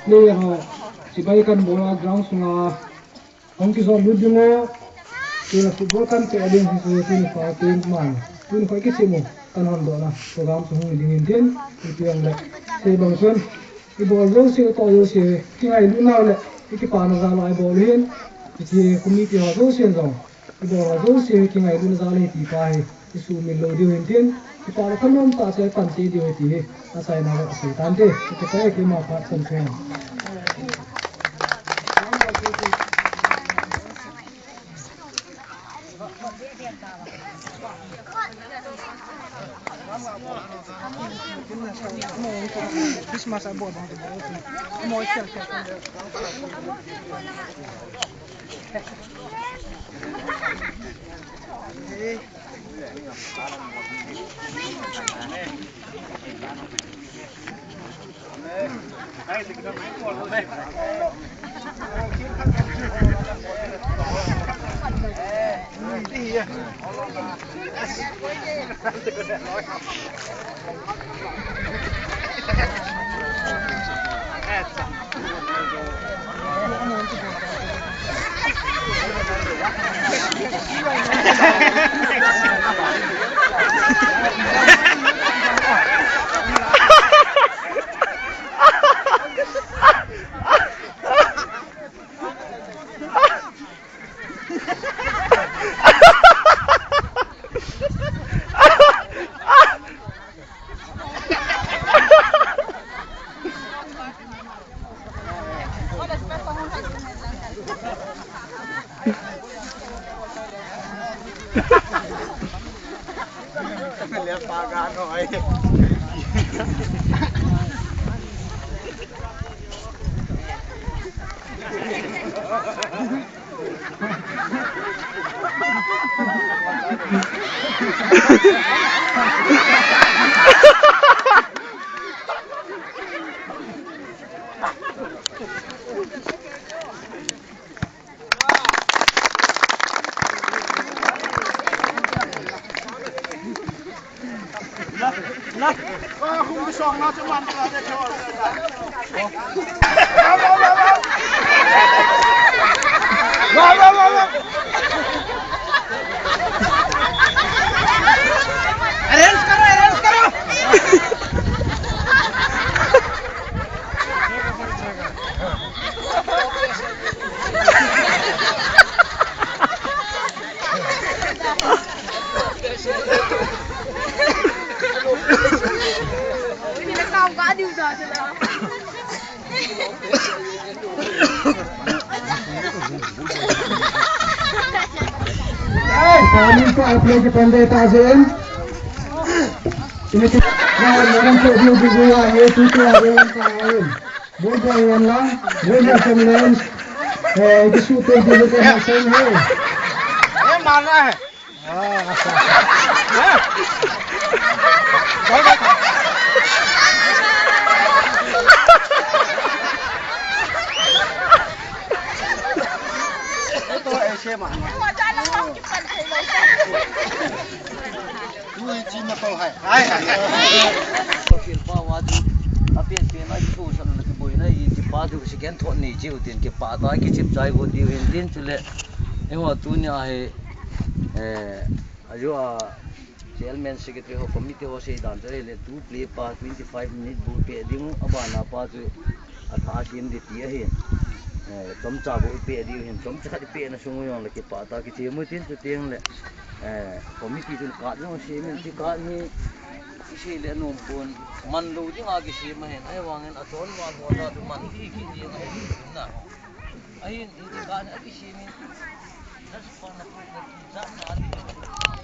player ho sibai kan bola ground sunga hongki zo ludungo tuna football kan pe ading hisu tuni fa team man tuni fa kisimu kan hon do na program su hung ding indian itu yang le se bang sun I ball zo se to yo se ki ai lu na le ki pa na za lai ball hin ki community ho zo se zo I ball zo se ki ai lu za le ti pa hi isu min lo dio indian ki pa kan nom ta se pan ti dio ti asai na se tan te ki pa ki ma pa san se Christmas aboard on the boat. More shell Kami ko apply ke pandai tazen. Ini kita orang tu dia juga ye tu tu orang kain. Boleh yang lah, boleh sembilan. Itu suatu dia ke hasil he. Mana hai? Itu ऐसे mana? Lui chi mà câu hay. Phiền qua hoa thì phiền phiền nói chú sẵn là cái buổi này chỉ ba thứ sẽ kén thuận này chịu tiền cái ba tay cái chip trái của điều hiện tiền cho lệ nhưng mà tôi nhà hay ajo chairman secretary ho committee ho sei dan chare le tu play pa 25 minute bu pe ding abana pa chu atha kim de ti he tom cha bu pe di hin tom cha di pe na sungu yong le ke pa ta ki che mu tin chu tiang le committee chu ka no se men ti ka ni se le nom pon man lo ding a ki se ma hen ai wangen a ton wa bo da du man ki ki ni na ai ni ka na ki se ni das pa na ki za na